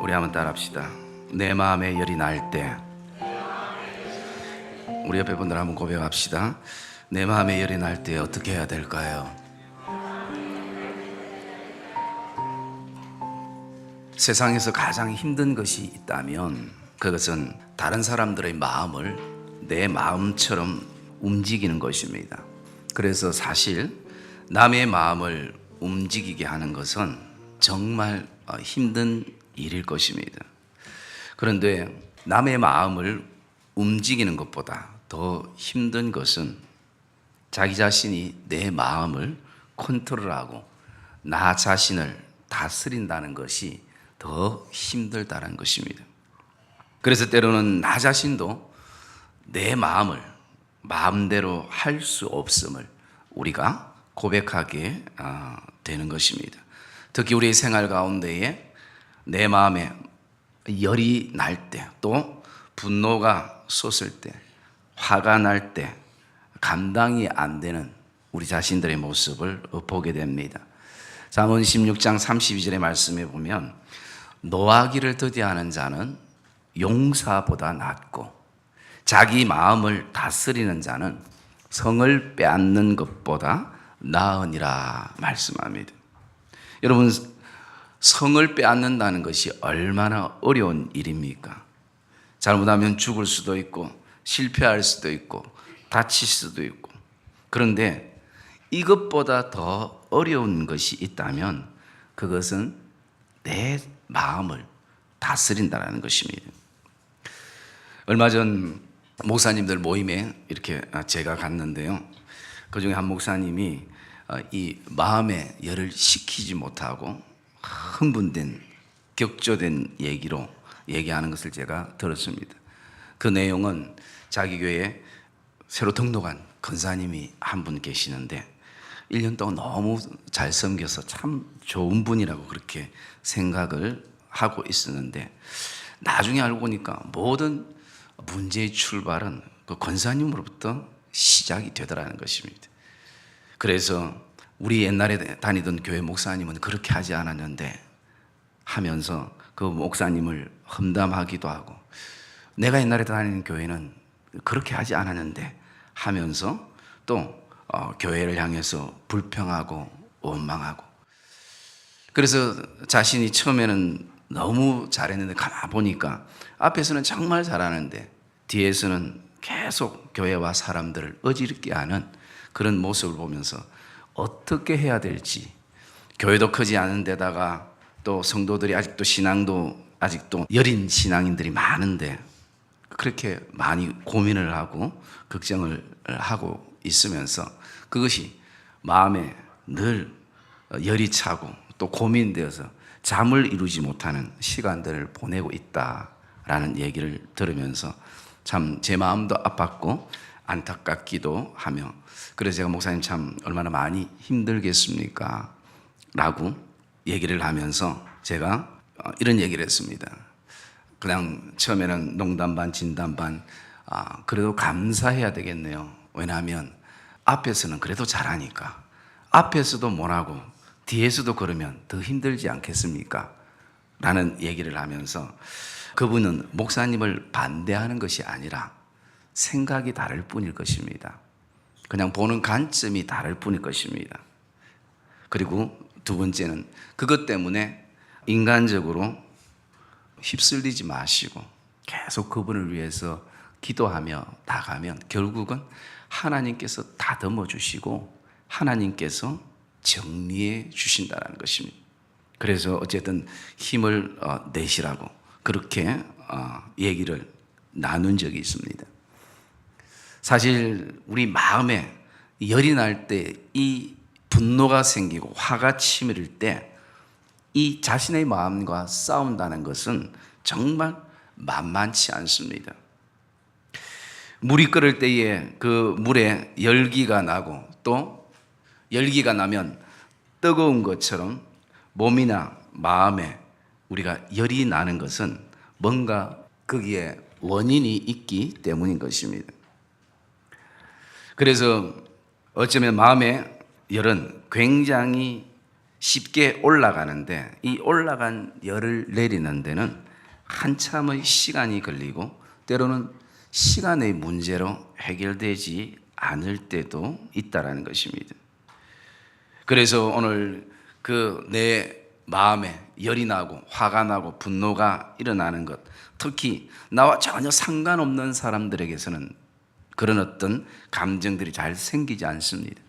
우리 한번 따라합시다. 내 마음에 열이 날 때, 우리 옆에 분들 한번 고백합시다. 내 마음에 열이 날 때 어떻게 해야 될까요? 세상에서 가장 힘든 것이 있다면 그것은 다른 사람들의 마음을 내 마음처럼 움직이는 것입니다. 그래서 사실 남의 마음을 움직이게 하는 것은 정말 힘든 일일 것입니다. 그런데 남의 마음을 움직이는 것보다 더 힘든 것은 자기 자신이 내 마음을 컨트롤하고 나 자신을 다스린다는 것이 더 힘들다는 것입니다. 그래서 때로는 나 자신도 내 마음을 마음대로 할 수 없음을 우리가 고백하게 되는 것입니다. 특히 우리의 생활 가운데에 내 마음에 열이 날 때, 또 분노가 솟을 때, 화가 날 때 감당이 안 되는 우리 자신들의 모습을 보게 됩니다. 잠언 16장 32절의 말씀에 보면 노하기를 더디하는 자는 용사보다 낫고 자기 마음을 다스리는 자는 성을 빼앗는 것보다 나으니라 말씀합니다. 여러분, 성을 빼앗는다는 것이 얼마나 어려운 일입니까? 잘못하면 죽을 수도 있고 실패할 수도 있고 다칠 수도 있고, 그런데 이것보다 더 어려운 것이 있다면 그것은 내 마음을 다스린다는 것입니다. 얼마 전 목사님들 모임에 이렇게 제가 갔는데요, 그 중에 한 목사님이 이 마음의 열을 식히지 못하고 흥분된 격조된 얘기로 얘기하는 것을 제가 들었습니다. 그 내용은 자기 교회에 새로 등록한 권사님이 한 분 계시는데 1년 동안 너무 잘 섬겨서 참 좋은 분이라고 그렇게 생각을 하고 있었는데, 나중에 알고 보니까 모든 문제의 출발은 그 권사님으로부터 시작이 되더라는 것입니다. 그래서 우리 옛날에 다니던 교회 목사님은 그렇게 하지 않았는데 하면서 그 목사님을 험담하기도 하고, 내가 옛날에 다니는 교회는 그렇게 하지 않았는데 하면서 또 교회를 향해서 불평하고 원망하고, 그래서 자신이 처음에는 너무 잘했는데 가만 보니까 앞에서는 정말 잘하는데 뒤에서는 계속 교회와 사람들을 어지럽게 하는 그런 모습을 보면서 어떻게 해야 될지, 교회도 크지 않은 데다가 또 성도들이 아직도 신앙도 아직도 여린 신앙인들이 많은데 그렇게 많이 고민을 하고 걱정을 하고 있으면서 그것이 마음에 늘 열이 차고 또 고민되어서 잠을 이루지 못하는 시간들을 보내고 있다라는 얘기를 들으면서 참 제 마음도 아팠고 안타깝기도 하며, 그래서 제가 목사님 참 얼마나 많이 힘들겠습니까? 라고 얘기를 하면서 제가 이런 얘기를 했습니다. 그냥 처음에는 농담 반 진담 반, 그래도 감사해야 되겠네요. 왜냐하면 앞에서는 그래도 잘하니까 앞에서도 못하고 뒤에서도 그러면 더 힘들지 않겠습니까? 라는 얘기를 하면서 그분은 목사님을 반대하는 것이 아니라 생각이 다를 뿐일 것입니다. 그냥 보는 관점이 다를 뿐일 것입니다. 그리고 두 번째는 그것 때문에 인간적으로 휩쓸리지 마시고 계속 그분을 위해서 기도하며 나가면 결국은 하나님께서 다듬어 주시고 하나님께서 정리해 주신다는 것입니다. 그래서 어쨌든 힘을 내시라고 그렇게 얘기를 나눈 적이 있습니다. 사실 우리 마음에 열이 날 때, 이 분노가 생기고 화가 치밀을 때 이 자신의 마음과 싸운다는 것은 정말 만만치 않습니다. 물이 끓을 때에 그 물에 열기가 나고 또 열기가 나면 뜨거운 것처럼 몸이나 마음에 우리가 열이 나는 것은 뭔가 거기에 원인이 있기 때문인 것입니다. 그래서 어쩌면 마음의 열은 굉장히 쉽게 올라가는데 이 올라간 열을 내리는 데는 한참의 시간이 걸리고 때로는 시간의 문제로 해결되지 않을 때도 있다라는 것입니다. 그래서 오늘 그 내 마음에 열이 나고 화가 나고 분노가 일어나는 것, 특히 나와 전혀 상관없는 사람들에게서는 그런 어떤 감정들이 잘 생기지 않습니다.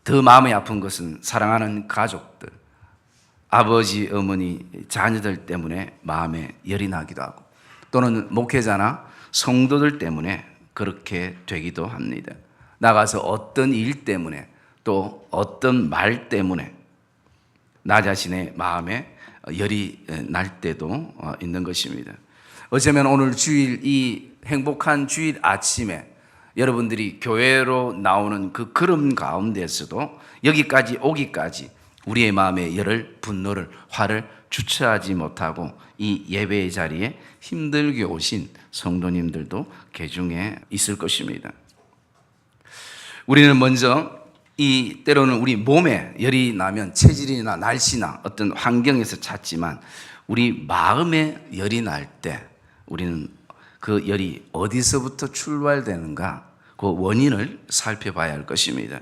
더 마음이 아픈 것은 사랑하는 가족들, 아버지, 어머니, 자녀들 때문에 마음에 열이 나기도 하고 또는 목회자나 성도들 때문에 그렇게 되기도 합니다. 나가서 어떤 일 때문에 또 어떤 말 때문에 나 자신의 마음에 열이 날 때도 있는 것입니다. 어쩌면 오늘 주일, 이 행복한 주일 아침에 여러분들이 교회로 나오는 그 걸음 가운데서도 여기까지 오기까지 우리의 마음에 열을, 분노를, 화를 주체하지 못하고 이 예배의 자리에 힘들게 오신 성도님들도 계중에 있을 것입니다. 우리는 먼저 이 때로는 우리 몸에 열이 나면 체질이나 날씨나 어떤 환경에서 찾지만 우리 마음에 열이 날 때 우리는 그 열이 어디서부터 출발되는가 그 원인을 살펴봐야 할 것입니다.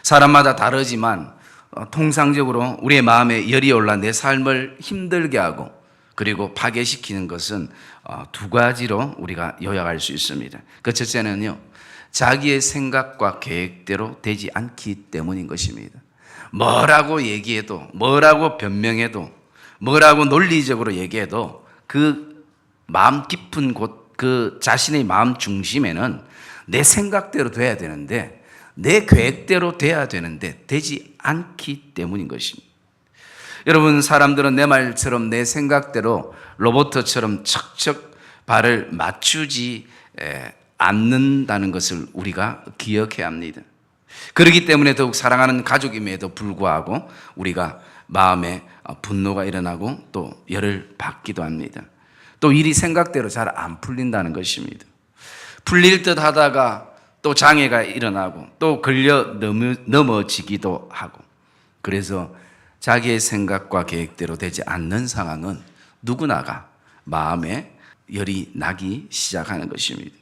사람마다 다르지만 통상적으로 우리의 마음에 열이 올라 내 삶을 힘들게 하고 그리고 파괴시키는 것은 두 가지로 우리가 요약할 수 있습니다. 그 첫째는요, 자기의 생각과 계획대로 되지 않기 때문인 것입니다. 뭐라고 얘기해도, 뭐라고 변명해도, 뭐라고 논리적으로 얘기해도 그 마음 깊은 곳, 그 자신의 마음 중심에는 내 생각대로 돼야 되는데, 내 계획대로 돼야 되는데 되지 않기 때문인 것입니다. 여러분, 사람들은 내 말처럼 내 생각대로 로봇처럼 척척 발을 맞추지 않는다는 것을 우리가 기억해야 합니다. 그렇기 때문에 더욱 사랑하는 가족임에도 불구하고 우리가 마음에 분노가 일어나고 또 열을 받기도 합니다. 또 일이 생각대로 잘 안 풀린다는 것입니다. 풀릴 듯 하다가 또 장애가 일어나고 또 걸려 넘어지기도 하고, 그래서 자기의 생각과 계획대로 되지 않는 상황은 누구나가 마음에 열이 나기 시작하는 것입니다.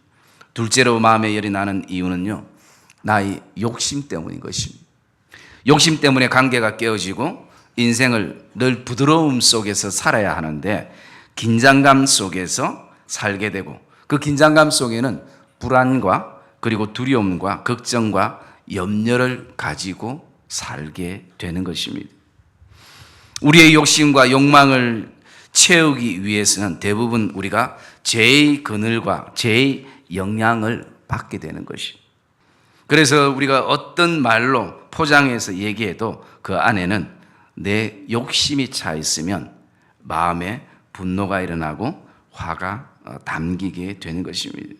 둘째로 마음에 열이 나는 이유는요, 나의 욕심 때문인 것입니다. 욕심 때문에 관계가 깨어지고 인생을 늘 부드러움 속에서 살아야 하는데 긴장감 속에서 살게 되고, 그 긴장감 속에는 불안과 그리고 두려움과 걱정과 염려를 가지고 살게 되는 것입니다. 우리의 욕심과 욕망을 채우기 위해서는 대부분 우리가 죄의 그늘과 죄의 영향을 받게 되는 것이. 그래서 우리가 어떤 말로 포장해서 얘기해도 그 안에는 내 욕심이 차 있으면 마음에 분노가 일어나고 화가 담기게 되는 것입니다.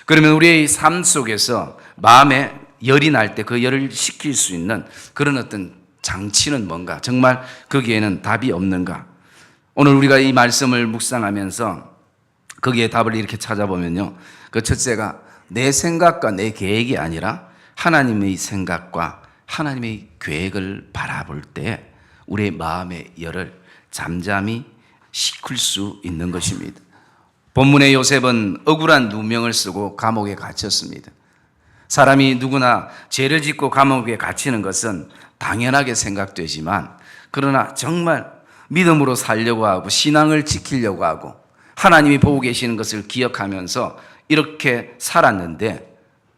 그러면 우리의 삶 속에서 마음에 열이 날 때 그 열을 식힐 수 있는 그런 어떤 장치는 뭔가, 정말 거기에는 답이 없는가? 오늘 우리가 이 말씀을 묵상하면서 거기에 답을 이렇게 찾아보면요, 그 첫째가 내 생각과 내 계획이 아니라 하나님의 생각과 하나님의 계획을 바라볼 때 우리의 마음의 열을 잠잠히 식힐 수 있는 것입니다. 본문의 요셉은 억울한 누명을 쓰고 감옥에 갇혔습니다. 사람이 누구나 죄를 짓고 감옥에 갇히는 것은 당연하게 생각되지만, 그러나 정말 믿음으로 살려고 하고 신앙을 지키려고 하고 하나님이 보고 계시는 것을 기억하면서 이렇게 살았는데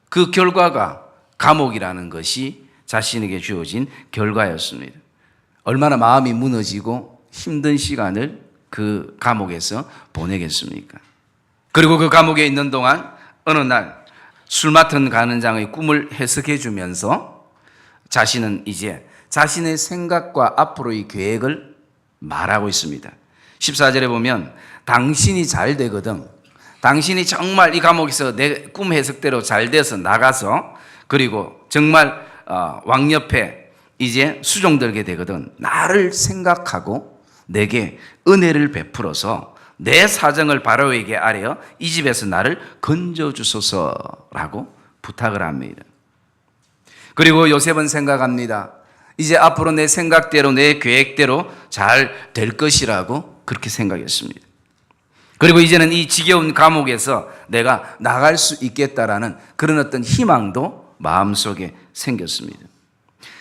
그 결과가 감옥이라는 것이 자신에게 주어진 결과였습니다. 얼마나 마음이 무너지고 힘든 시간을 그 감옥에서 보내겠습니까? 그리고 그 감옥에 있는 동안 어느 날 술 맡은 간원장의 꿈을 해석해 주면서 자신은 이제 자신의 생각과 앞으로의 계획을 말하고 있습니다. 14절에 보면 당신이 잘 되거든, 당신이 정말 이 감옥에서 내 꿈 해석대로 잘 돼서 나가서 그리고 정말 왕 옆에 이제 수종들게 되거든, 나를 생각하고 내게 은혜를 베풀어서 내 사정을 바로에게 아뢰어 이 집에서 나를 건져주소서라고 부탁을 합니다. 그리고 요셉은 생각합니다. 이제 앞으로 내 생각대로 내 계획대로 잘 될 것이라고 그렇게 생각했습니다. 그리고 이제는 이 지겨운 감옥에서 내가 나갈 수 있겠다라는 그런 어떤 희망도 마음속에 생겼습니다.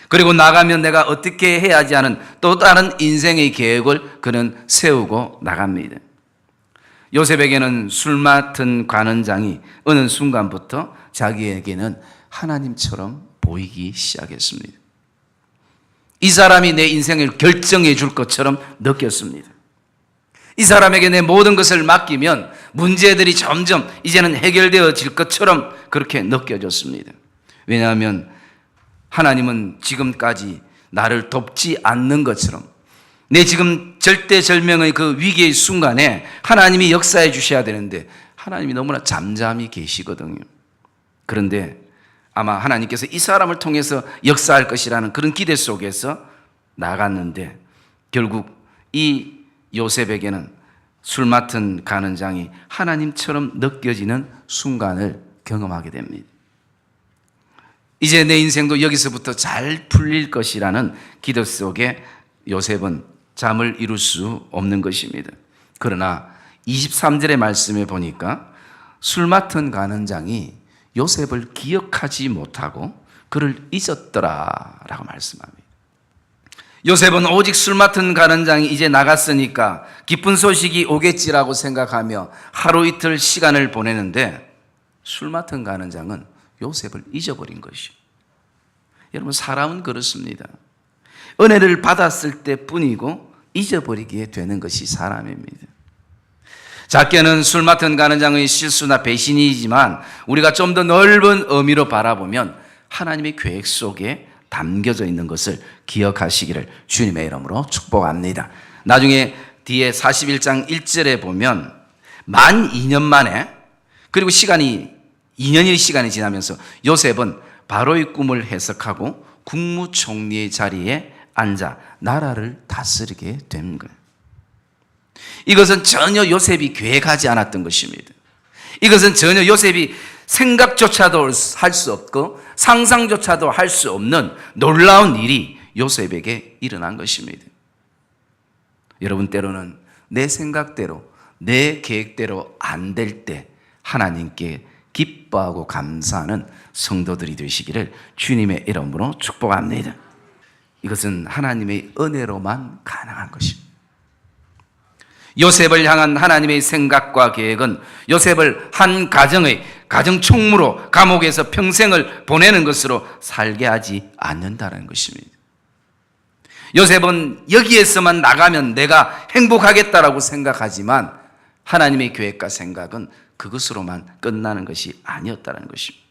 그리고 나가면 내가 어떻게 해야지 하는 또 다른 인생의 계획을 그는 세우고 나갑니다. 요셉에게는 술 맡은 관원장이 어느 순간부터 자기에게는 하나님처럼 보이기 시작했습니다. 이 사람이 내 인생을 결정해 줄 것처럼 느꼈습니다. 이 사람에게 내 모든 것을 맡기면 문제들이 점점 이제는 해결되어질 것처럼 그렇게 느껴졌습니다. 왜냐하면 하나님은 지금까지 나를 돕지 않는 것처럼 내 지금 절대절명의 그 위기의 순간에 하나님이 역사해 주셔야 되는데 하나님이 너무나 잠잠히 계시거든요. 그런데 아마 하나님께서 이 사람을 통해서 역사할 것이라는 그런 기대 속에서 나갔는데 결국 이 요셉에게는 술 맡은 간원장이 하나님처럼 느껴지는 순간을 경험하게 됩니다. 이제 내 인생도 여기서부터 잘 풀릴 것이라는 기도 속에 요셉은 잠을 이룰 수 없는 것입니다. 그러나 23절의 말씀에 보니까 술 맡은 간원장이 요셉을 기억하지 못하고 그를 잊었더라라고 말씀합니다. 요셉은 오직 술 맡은 간원장이 이제 나갔으니까 기쁜 소식이 오겠지라고 생각하며 하루 이틀 시간을 보내는데 술 맡은 간원장은 요셉을 잊어버린 것이요. 여러분, 사람은 그렇습니다. 은혜를 받았을 때뿐이고 잊어버리게 되는 것이 사람입니다. 작게는 술 맡은 간원장의 실수나 배신이지만 우리가 좀 더 넓은 의미로 바라보면 하나님의 계획 속에 담겨져 있는 것을 기억하시기를 주님의 이름으로 축복합니다. 나중에 뒤에 41장 1절에 보면 만 2년 만에 그리고 2년의 시간이 지나면서 요셉은 바로의 꿈을 해석하고 국무총리의 자리에 앉아 나라를 다스리게 된 거예요. 이것은 전혀 요셉이 계획하지 않았던 것입니다. 이것은 전혀 요셉이 생각조차도 할 수 없고 상상조차도 할 수 없는 놀라운 일이 요셉에게 일어난 것입니다. 여러분, 때로는 내 생각대로 내 계획대로 안 될 때 하나님께 기뻐하고 감사하는 성도들이 되시기를 주님의 이름으로 축복합니다. 이것은 하나님의 은혜로만 가능한 것입니다. 요셉을 향한 하나님의 생각과 계획은 요셉을 한 가정 총무로 감옥에서 평생을 보내는 것으로 살게 하지 않는다는 것입니다. 요셉은 여기에서만 나가면 내가 행복하겠다라고 생각하지만 하나님의 계획과 생각은 그것으로만 끝나는 것이 아니었다는 것입니다.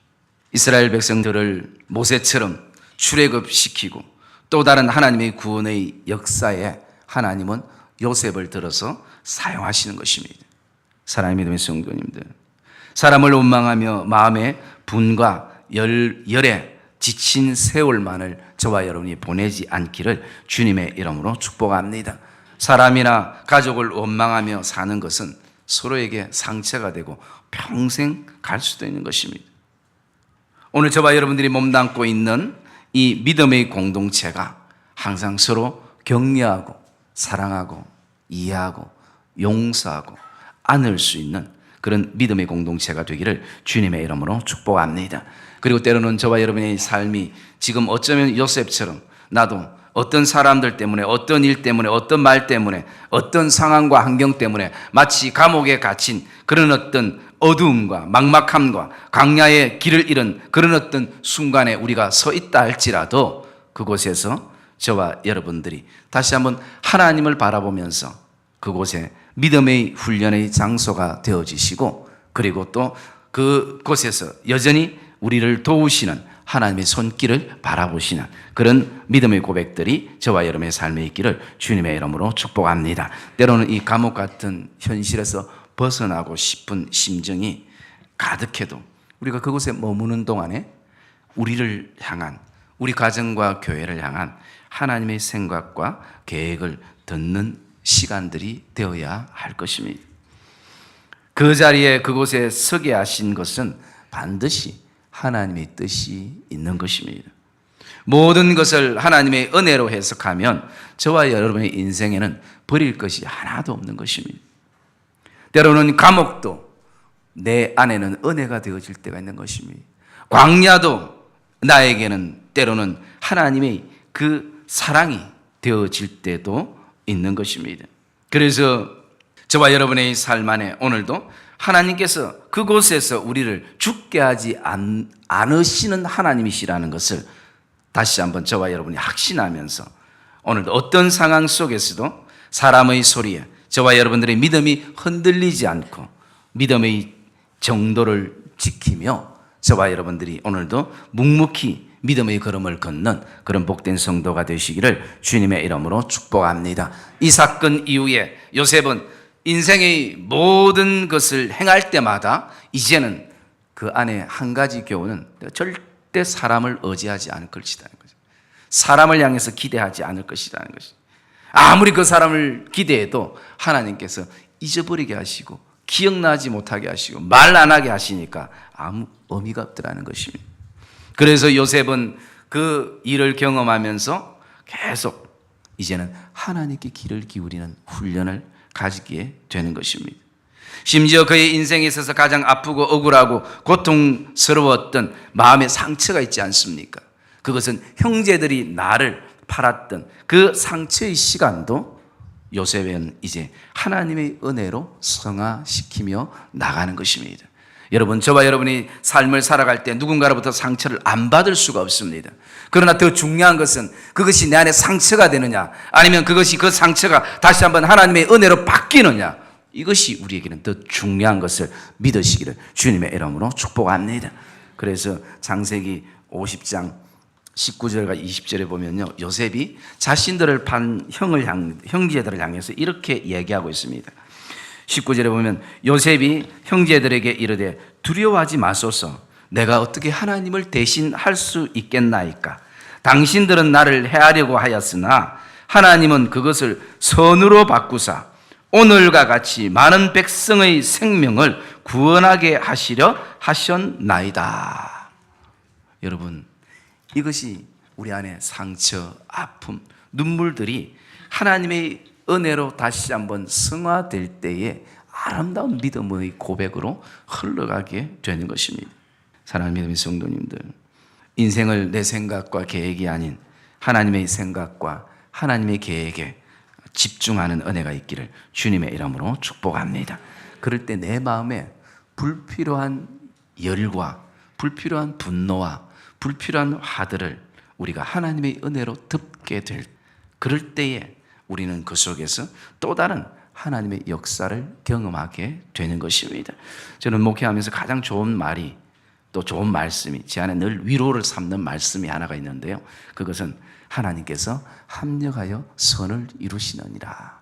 이스라엘 백성들을 모세처럼 출애굽시키고 또 다른 하나님의 구원의 역사에 하나님은 요셉을 들어서 사용하시는 것입니다. 사랑하는 믿음의 성도님들, 사람을 원망하며 마음의 분과 열에 지친 세월만을 저와 여러분이 보내지 않기를 주님의 이름으로 축복합니다. 사람이나 가족을 원망하며 사는 것은 서로에게 상처가 되고 평생 갈 수도 있는 것입니다. 오늘 저와 여러분들이 몸담고 있는 이 믿음의 공동체가 항상 서로 격려하고 사랑하고 이해하고 용서하고 안을 수 있는 그런 믿음의 공동체가 되기를 주님의 이름으로 축복합니다. 그리고 때로는 저와 여러분의 삶이 지금 어쩌면 요셉처럼 나도 어떤 사람들 때문에 어떤 일 때문에 어떤 말 때문에 어떤 상황과 환경 때문에 마치 감옥에 갇힌 그런 어떤 어두움과 막막함과 광야의 길을 잃은 그런 어떤 순간에 우리가 서 있다 할지라도 그곳에서 저와 여러분들이 다시 한번 하나님을 바라보면서 그곳에 믿음의 훈련의 장소가 되어지시고 그리고 또 그곳에서 여전히 우리를 도우시는 하나님의 손길을 바라보시는 그런 믿음의 고백들이 저와 여러분의 삶에 있기를 주님의 이름으로 축복합니다. 때로는 이 감옥 같은 현실에서 벗어나고 싶은 심정이 가득해도 우리가 그곳에 머무는 동안에 우리를 향한 우리 가정과 교회를 향한 하나님의 생각과 계획을 듣는 시간들이 되어야 할 것입니다. 그 자리에 그곳에 서게 하신 것은 반드시 하나님의 뜻이 있는 것입니다. 모든 것을 하나님의 은혜로 해석하면 저와 여러분의 인생에는 버릴 것이 하나도 없는 것입니다. 때로는 감옥도 내 안에는 은혜가 되어질 때가 있는 것입니다. 광야도 나에게는 때로는 하나님의 그 사랑이 되어질 때도 있는 것입니다. 그래서 저와 여러분의 삶 안에 오늘도 하나님께서 그곳에서 우리를 죽게 하지 않으시는 하나님이시라는 것을 다시 한번 저와 여러분이 확신하면서 오늘도 어떤 상황 속에서도 사람의 소리에 저와 여러분들의 믿음이 흔들리지 않고 믿음의 정도를 지키며 저와 여러분들이 오늘도 묵묵히 믿음의 걸음을 걷는 그런 복된 성도가 되시기를 주님의 이름으로 축복합니다. 이 사건 이후에 요셉은 인생의 모든 것을 행할 때마다 이제는 그 안에 한 가지 교훈은 절대 사람을 의지하지 않을 것이라는 거죠. 사람을 향해서 기대하지 않을 것이라는 것이. 아무리 그 사람을 기대해도 하나님께서 잊어버리게 하시고 기억나지 못하게 하시고 말 안 하게 하시니까 아무 의미가 없더라는 것입니다. 그래서 요셉은 그 일을 경험하면서 계속 이제는 하나님께 귀를 기울이는 훈련을 가지게 되는 것입니다. 심지어 그의 인생에 있어서 가장 아프고 억울하고 고통스러웠던 마음의 상처가 있지 않습니까? 그것은 형제들이 나를 팔았던 그 상처의 시간도 요셉은 이제 하나님의 은혜로 승화시키며 나가는 것입니다. 여러분, 저와 여러분이 삶을 살아갈 때 누군가로부터 상처를 안 받을 수가 없습니다. 그러나 더 중요한 것은 그것이 내 안에 상처가 되느냐, 아니면 그것이 그 상처가 다시 한번 하나님의 은혜로 바뀌느냐, 이것이 우리에게는 더 중요한 것을 믿으시기를 주님의 이름으로 축복합니다. 그래서 창세기 50장 19절과 20절에 보면요, 요셉이 자신들을 판 형제들을 향해서 이렇게 얘기하고 있습니다. 19절에 보면 요셉이 형제들에게 이르되 두려워하지 마소서, 내가 어떻게 하나님을 대신할 수 있겠나이까? 당신들은 나를 해하려고 하였으나 하나님은 그것을 선으로 바꾸사 오늘과 같이 많은 백성의 생명을 구원하게 하시려 하셨나이다. 여러분, 이것이 우리 안에 상처, 아픔, 눈물들이 하나님의 은혜로 다시 한번 승화될 때에 아름다운 믿음의 고백으로 흘러가게 되는 것입니다. 사랑하는 믿음의 성도님들, 인생을 내 생각과 계획이 아닌 하나님의 생각과 하나님의 계획에 집중하는 은혜가 있기를 주님의 이름으로 축복합니다. 그럴 때 내 마음에 불필요한 열과 불필요한 분노와 불필요한 화들을 우리가 하나님의 은혜로 덮게 될, 그럴 때에 우리는 그 속에서 또 다른 하나님의 역사를 경험하게 되는 것입니다. 저는 목회하면서 가장 좋은 말이, 또 좋은 말씀이 제 안에 늘 위로를 삼는 말씀이 하나가 있는데요, 그것은 하나님께서 합력하여 선을 이루시느니라.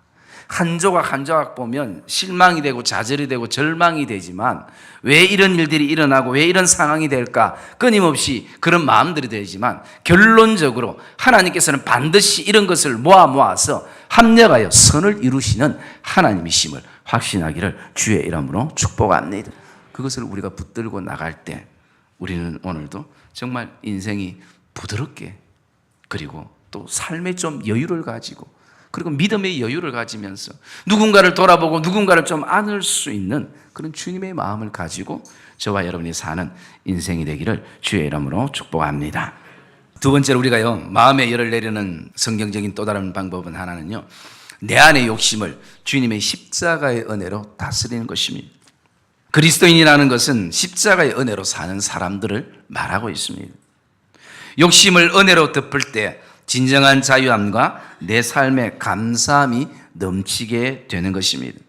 한 조각 한 조각 보면 실망이 되고 좌절이 되고 절망이 되지만 왜 이런 일들이 일어나고 왜 이런 상황이 될까 끊임없이 그런 마음들이 되지만 결론적으로 하나님께서는 반드시 이런 것을 모아서 합력하여 선을 이루시는 하나님이심을 확신하기를 주의 이름으로 축복합니다. 그것을 우리가 붙들고 나갈 때 우리는 오늘도 정말 인생이 부드럽게, 그리고 또 삶에 좀 여유를 가지고, 그리고 믿음의 여유를 가지면서 누군가를 돌아보고 누군가를 좀 안을 수 있는 그런 주님의 마음을 가지고 저와 여러분이 사는 인생이 되기를 주의 이름으로 축복합니다. 두 번째로 우리가요, 마음의 열을 내리는 성경적인 또 다른 방법은 하나는요, 내 안의 욕심을 주님의 십자가의 은혜로 다스리는 것입니다. 그리스도인이라는 것은 십자가의 은혜로 사는 사람들을 말하고 있습니다. 욕심을 은혜로 덮을 때 진정한 자유함과 내 삶의 감사함이 넘치게 되는 것입니다.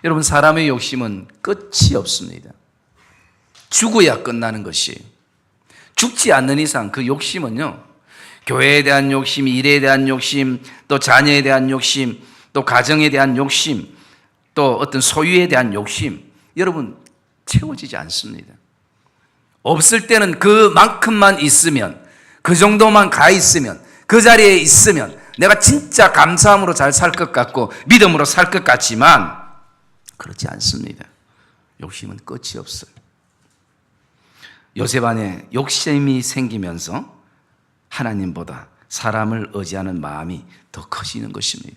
여러분, 사람의 욕심은 끝이 없습니다. 죽어야 끝나는 것이, 죽지 않는 이상 그 욕심은요, 교회에 대한 욕심, 일에 대한 욕심, 또 자녀에 대한 욕심, 또 가정에 대한 욕심, 또 어떤 소유에 대한 욕심, 여러분 채워지지 않습니다. 없을 때는 그만큼만 있으면, 그 정도만 가 있으면, 그 자리에 있으면 내가 진짜 감사함으로 잘 살 것 같고 믿음으로 살 것 같지만 그렇지 않습니다. 욕심은 끝이 없어요. 요셉 안에 욕심이 생기면서 하나님보다 사람을 의지하는 마음이 더 커지는 것입니다.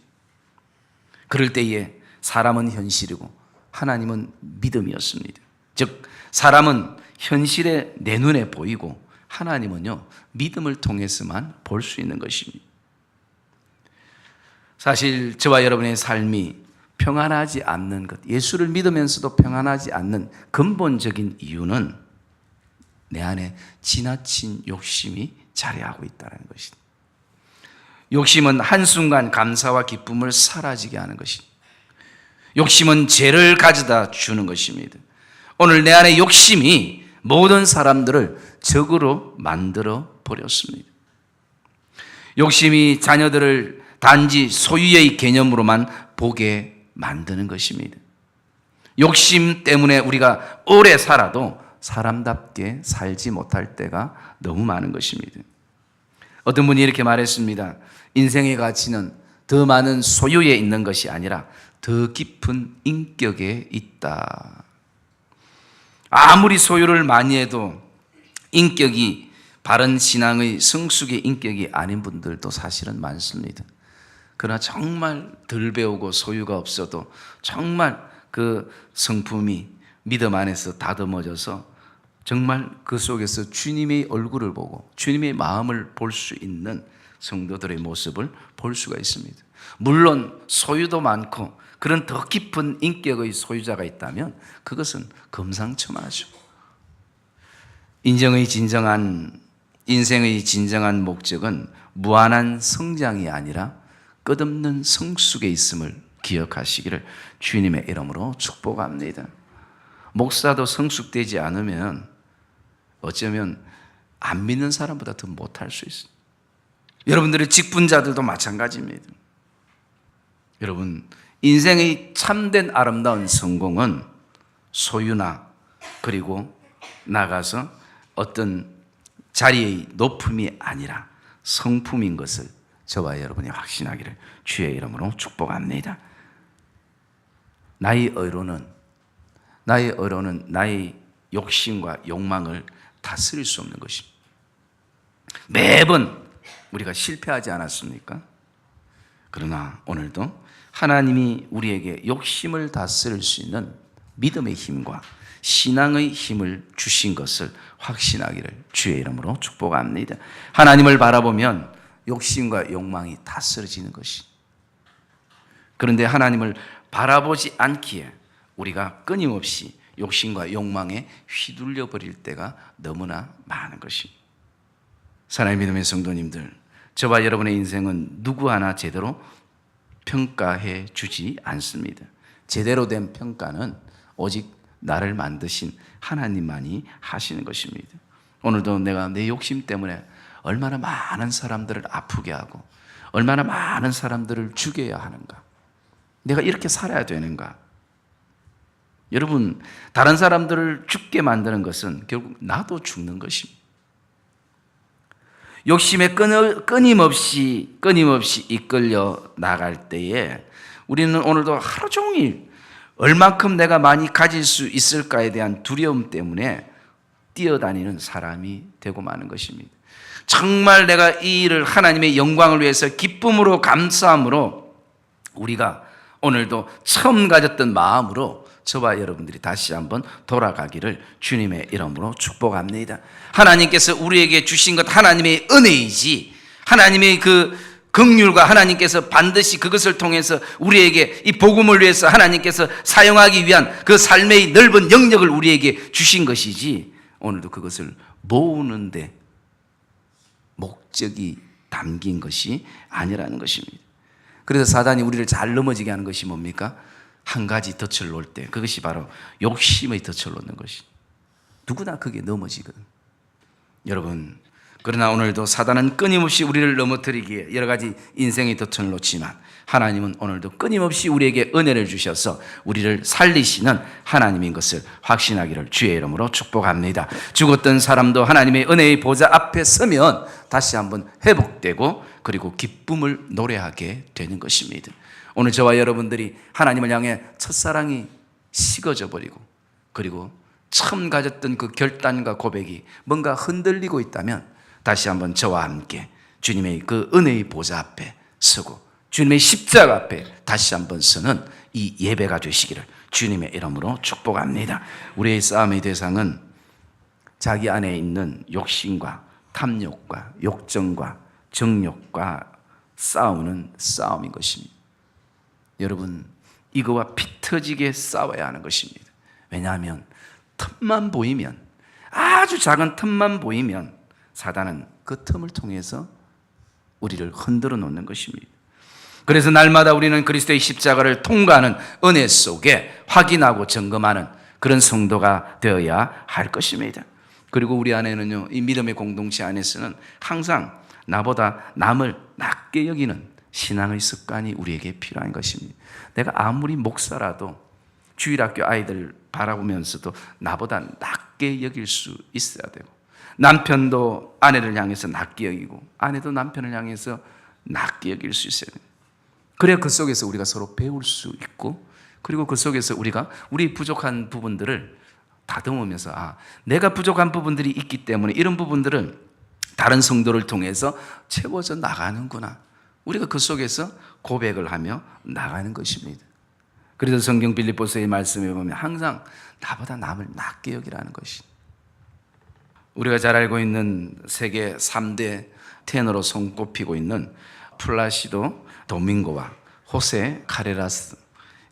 그럴 때에 사람은 현실이고 하나님은 믿음이었습니다. 즉 사람은 현실에 내 눈에 보이고 하나님은요 믿음을 통해서만 볼 수 있는 것입니다. 사실 저와 여러분의 삶이 평안하지 않는 것, 예수를 믿으면서도 평안하지 않는 근본적인 이유는 내 안에 지나친 욕심이 자리하고 있다는 것입니다. 욕심은 한순간 감사와 기쁨을 사라지게 하는 것입니다. 욕심은 죄를 가져다 주는 것입니다. 오늘 내 안에 욕심이 모든 사람들을 적으로 만들어 버렸습니다. 욕심이 자녀들을 단지 소유의 개념으로만 보게 만드는 것입니다. 욕심 때문에 우리가 오래 살아도 사람답게 살지 못할 때가 너무 많은 것입니다. 어떤 분이 이렇게 말했습니다. 인생의 가치는 더 많은 소유에 있는 것이 아니라 더 깊은 인격에 있다. 아무리 소유를 많이 해도 인격이 바른 신앙의 성숙의 인격이 아닌 분들도 사실은 많습니다. 그러나 정말 덜 배우고 소유가 없어도 정말 그 성품이 믿음 안에서 다듬어져서 정말 그 속에서 주님의 얼굴을 보고 주님의 마음을 볼 수 있는 성도들의 모습을 볼 수가 있습니다. 물론 소유도 많고 그런 더 깊은 인격의 소유자가 있다면 그것은 금상첨화죠. 인생의 진정한 목적은 무한한 성장이 아니라 끝없는 성숙에 있음을 기억하시기를 주님의 이름으로 축복합니다. 목사도 성숙되지 않으면 어쩌면 안 믿는 사람보다 더 못할 수 있어요. 여러분들의 직분자들도 마찬가지입니다. 여러분, 인생의 참된 아름다운 성공은 소유나 그리고 나가서 어떤 자리의 높음이 아니라 성품인 것을 저와 여러분이 확신하기를 주의 이름으로 축복합니다. 나의 의로는 나의 욕심과 욕망을 다스릴 수 없는 것입니다. 매번 우리가 실패하지 않았습니까? 그러나 오늘도 하나님이 우리에게 욕심을 다스릴 수 있는 믿음의 힘과 신앙의 힘을 주신 것을 확신하기를 주의 이름으로 축복합니다. 하나님을 바라보면 욕심과 욕망이 다 쓰러지는 것이. 그런데 하나님을 바라보지 않기에 우리가 끊임없이 욕심과 욕망에 휘둘려 버릴 때가 너무나 많은 것입니다. 사랑하는 믿음의 성도님들, 저와 여러분의 인생은 누구 하나 제대로 평가해 주지 않습니다. 제대로 된 평가는 오직 나를 만드신 하나님만이 하시는 것입니다. 오늘도 내가 내 욕심 때문에 얼마나 많은 사람들을 아프게 하고 얼마나 많은 사람들을 죽여야 하는가? 내가 이렇게 살아야 되는가? 여러분, 다른 사람들을 죽게 만드는 것은 결국 나도 죽는 것입니다. 욕심에 끊임없이 이끌려 나갈 때에 우리는 오늘도 하루 종일 얼만큼 내가 많이 가질 수 있을까에 대한 두려움 때문에 뛰어다니는 사람이 되고 마는 것입니다. 정말 내가 이 일을 하나님의 영광을 위해서 기쁨으로 감사함으로 우리가 오늘도 처음 가졌던 마음으로 저와 여러분들이 다시 한번 돌아가기를 주님의 이름으로 축복합니다. 하나님께서 우리에게 주신 것 하나님의 은혜이지 하나님의 그 긍휼과 하나님께서 반드시 그것을 통해서 우리에게 이 복음을 위해서 하나님께서 사용하기 위한 그 삶의 넓은 영역을 우리에게 주신 것이지 오늘도 그것을 모으는데 목적이 담긴 것이 아니라는 것입니다. 그래서 사단이 우리를 잘 넘어지게 하는 것이 뭡니까? 한 가지 덫을 놓을 때 그것이 바로 욕심의 덫을 놓는 것이. 누구나 그게 넘어지거든. 여러분, 그러나 오늘도 사단은 끊임없이 우리를 넘어뜨리기에 여러 가지 인생의 덫을 놓지만 하나님은 오늘도 끊임없이 우리에게 은혜를 주셔서 우리를 살리시는 하나님인 것을 확신하기를 주의 이름으로 축복합니다. 죽었던 사람도 하나님의 은혜의 보좌 앞에 서면 다시 한번 회복되고 그리고 기쁨을 노래하게 되는 것입니다. 오늘 저와 여러분들이 하나님을 향해 첫사랑이 식어져 버리고 그리고 처음 가졌던 그 결단과 고백이 뭔가 흔들리고 있다면 다시 한번 저와 함께 주님의 그 은혜의 보좌 앞에 서고 주님의 십자가 앞에 다시 한번 서는 이 예배가 되시기를 주님의 이름으로 축복합니다. 우리의 싸움의 대상은 자기 안에 있는 욕심과 탐욕과 욕정과 정욕과 싸우는 싸움인 것입니다. 여러분, 이거와 피 터지게 싸워야 하는 것입니다. 왜냐하면 틈만 보이면, 아주 작은 틈만 보이면 사단은 그 틈을 통해서 우리를 흔들어 놓는 것입니다. 그래서 날마다 우리는 그리스도의 십자가를 통과하는 은혜 속에 확인하고 점검하는 그런 성도가 되어야 할 것입니다. 그리고 우리 안에는요, 이 믿음의 공동체 안에서는 항상 나보다 남을 낮게 여기는 신앙의 습관이 우리에게 필요한 것입니다. 내가 아무리 목사라도 주일학교 아이들 바라보면서도 나보다 낮게 여길 수 있어야 되고, 남편도 아내를 향해서 낮게 여기고 아내도 남편을 향해서 낮게 여길 수 있어야 됩니다. 그래야 그 속에서 우리가 서로 배울 수 있고, 그리고 그 속에서 우리가 우리 부족한 부분들을 다듬으면서 내가 부족한 부분들이 있기 때문에 이런 부분들은 다른 성도를 통해서 채워져 나가는구나, 우리가 그 속에서 고백을 하며 나가는 것입니다. 그래서 성경 빌립보서의 말씀에 보면 항상 나보다 남을 낮게 여기라는 것이, 우리가 잘 알고 있는 세계 3대 테너로 손꼽히고 있는 플라시도 도밍고와 호세 카레라스,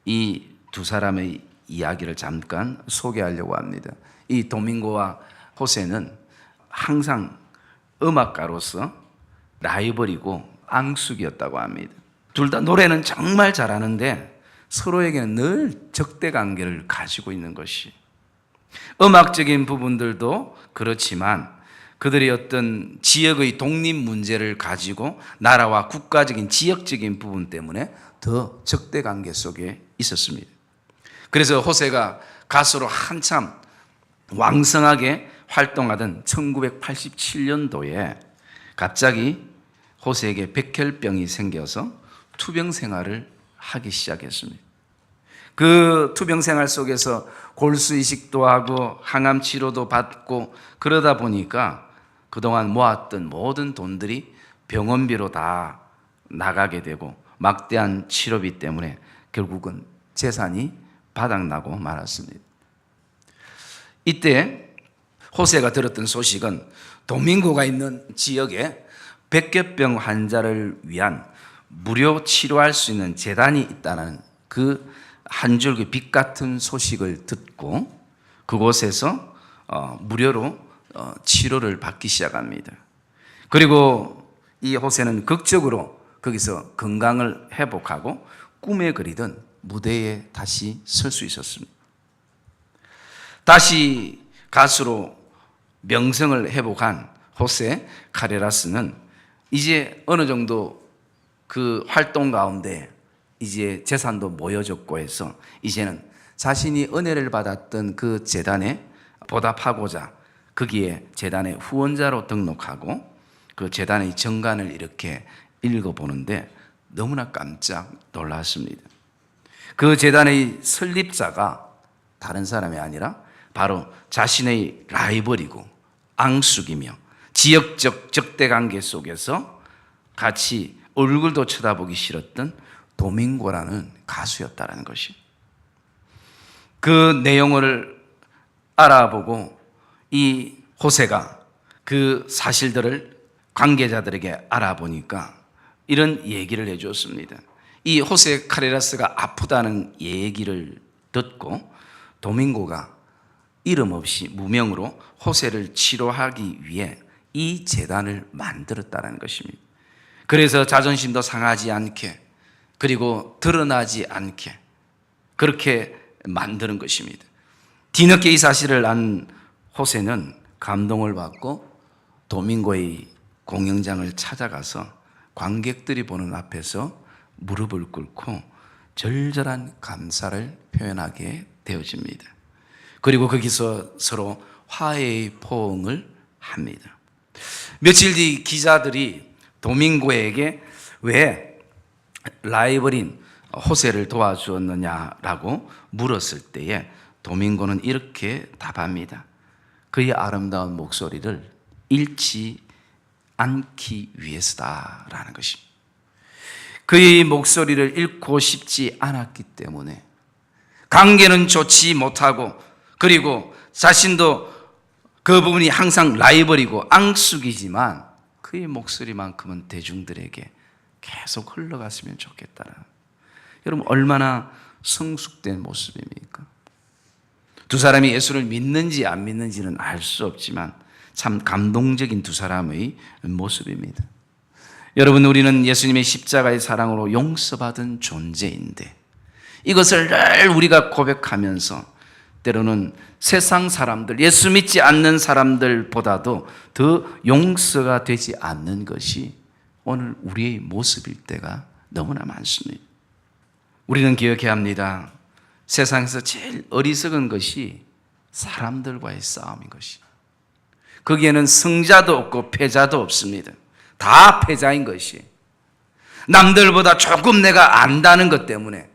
이 두 사람의 이야기를 잠깐 소개하려고 합니다. 이 도밍고와 호세는 항상 음악가로서 라이벌이고 앙숙이었다고 합니다. 둘 다 노래는 정말 잘하는데 서로에게는 늘 적대관계를 가지고 있는 것이, 음악적인 부분들도 그렇지만 그들의 어떤 지역의 독립 문제를 가지고 나라와 국가적인 지역적인 부분 때문에 더 적대관계 속에 있었습니다. 그래서 호세가 가수로 한참 왕성하게 활동하던 1987년도에 갑자기 호세에게 백혈병이 생겨서 투병 생활을 하기 시작했습니다. 그 투병 생활 속에서 골수 이식도 하고 항암 치료도 받고 그러다 보니까 그동안 모았던 모든 돈들이 병원비로 다 나가게 되고 막대한 치료비 때문에 결국은 재산이 바닥나고 말았습니다. 이때 호세가 들었던 소식은 도밍고가 있는 지역에 백혈병 환자를 위한 무료 치료할 수 있는 재단이 있다는 그 한 줄기 빛 같은 소식을 듣고 그곳에서 무료로 치료를 받기 시작합니다. 그리고 이 호세는 극적으로 거기서 건강을 회복하고 꿈에 그리던 무대에 다시 설 수 있었습니다. 다시 가수로 명성을 회복한 호세 카레라스는 이제 어느 정도 그 활동 가운데 이제 재산도 모여졌고 해서 이제는 자신이 은혜를 받았던 그 재단에 보답하고자 거기에 재단의 후원자로 등록하고 그 재단의 정간을 이렇게 읽어보는데 너무나 깜짝 놀랐습니다. 그 재단의 설립자가 다른 사람이 아니라 바로 자신의 라이벌이고 앙숙이며 지역적 적대관계 속에서 같이 얼굴도 쳐다보기 싫었던 도밍고라는 가수였다는 것이, 그 내용을 알아보고 이 호세가 그 사실들을 관계자들에게 알아보니까 이런 얘기를 해주었습니다. 이 호세 카레라스가 아프다는 얘기를 듣고 도밍고가 이름 없이 무명으로 호세를 치료하기 위해 이 재단을 만들었다는 것입니다. 그래서 자존심도 상하지 않게, 그리고 드러나지 않게 그렇게 만드는 것입니다. 뒤늦게 이 사실을 안 호세는 감동을 받고 도밍고의 공연장을 찾아가서 관객들이 보는 앞에서 무릎을 꿇고 절절한 감사를 표현하게 되어집니다. 그리고 거기서 서로 화해의 포옹을 합니다. 며칠 뒤 기자들이 도밍고에게 왜 라이벌인 호세를 도와주었느냐라고 물었을 때에 도밍고는 이렇게 답합니다. 그의 아름다운 목소리를 잃지 않기 위해서다라는 것입니다. 그의 목소리를 잃고 싶지 않았기 때문에 관계는 좋지 못하고 그리고 자신도 그 부분이 항상 라이벌이고 앙숙이지만 그의 목소리만큼은 대중들에게 계속 흘러갔으면 좋겠다는, 여러분 얼마나 성숙된 모습입니까? 두 사람이 예수를 믿는지 안 믿는지는 알 수 없지만 참 감동적인 두 사람의 모습입니다. 여러분, 우리는 예수님의 십자가의 사랑으로 용서받은 존재인데 이것을 늘 우리가 고백하면서 때로는 세상 사람들, 예수 믿지 않는 사람들보다도 더 용서가 되지 않는 것이 오늘 우리의 모습일 때가 너무나 많습니다. 우리는 기억해야 합니다. 세상에서 제일 어리석은 것이 사람들과의 싸움인 것이. 거기에는 승자도 없고 패자도 없습니다. 다 패자인 것이. 남들보다 조금 내가 안다는 것 때문에,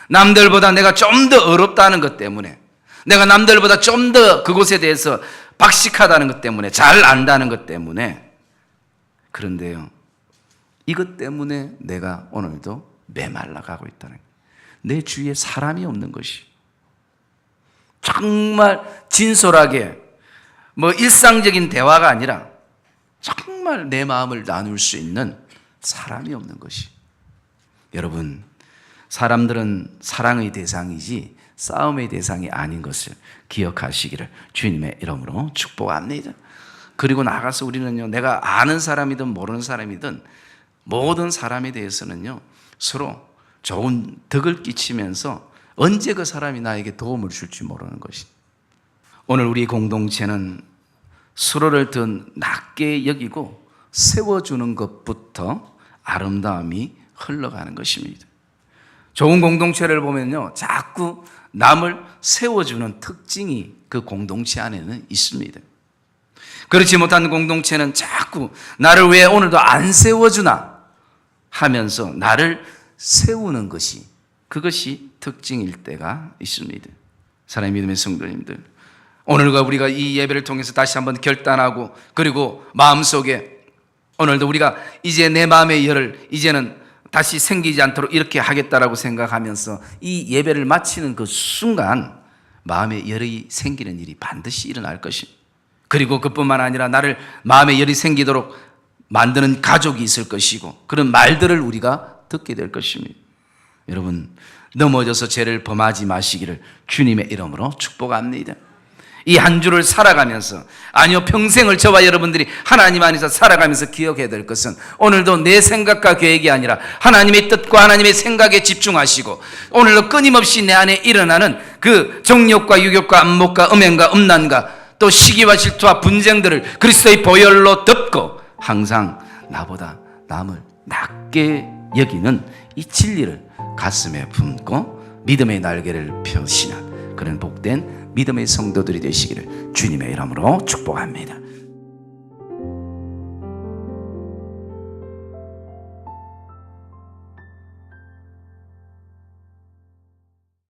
남들보다 내가 좀 더 어렵다는 것 때문에, 내가 남들보다 좀 더 그곳에 대해서 박식하다는 것 때문에, 잘 안다는 것 때문에. 그런데요, 이것 때문에 내가 오늘도 메말라가고 있다는 거예요. 내 주위에 사람이 없는 것이. 정말 진솔하게 일상적인 대화가 아니라 정말 내 마음을 나눌 수 있는 사람이 없는 것이. 여러분, 사람들은 사랑의 대상이지 싸움의 대상이 아닌 것을 기억하시기를 주님의 이름으로 축복합니다. 그리고 나가서 우리는요, 내가 아는 사람이든 모르는 사람이든 모든 사람에 대해서는요, 서로 좋은 덕을 끼치면서 언제 그 사람이 나에게 도움을 줄지 모르는 것이. 오늘 우리 공동체는 서로를 더 낮게 여기고 세워주는 것부터 아름다움이 흘러가는 것입니다. 좋은 공동체를 보면요, 자꾸 남을 세워주는 특징이 그 공동체 안에는 있습니다. 그렇지 못한 공동체는 자꾸 나를 왜 오늘도 안 세워주나 하면서 나를 세우는 것이, 그것이 특징일 때가 있습니다. 사랑의 믿음의 성도님들, 오늘과 우리가 이 예배를 통해서 다시 한번 결단하고, 그리고 마음속에 오늘도 우리가 이제 내 마음의 열을 이제는 다시 생기지 않도록 이렇게 하겠다라고 생각하면서 이 예배를 마치는 그 순간 마음의 열이 생기는 일이 반드시 일어날 것입니다. 그리고 그뿐만 아니라 나를 마음의 열이 생기도록 만드는 가족이 있을 것이고, 그런 말들을 우리가 듣게 될 것입니다. 여러분, 넘어져서 죄를 범하지 마시기를 주님의 이름으로 축복합니다. 이 한 주를 살아가면서, 아니요, 평생을 저와 여러분들이 하나님 안에서 살아가면서 기억해야 될 것은 오늘도 내 생각과 계획이 아니라 하나님의 뜻과 하나님의 생각에 집중하시고, 오늘도 끊임없이 내 안에 일어나는 그 정욕과 유욕과 안목과 음행과 음란과 또 시기와 질투와 분쟁들을 그리스도의 보혈로 덮고 항상 나보다 남을 낮게 여기는 이 진리를 가슴에 품고 믿음의 날개를 펴시는 그런 복된 믿음의 성도들이 되시기를 주님의 이름으로 축복합니다.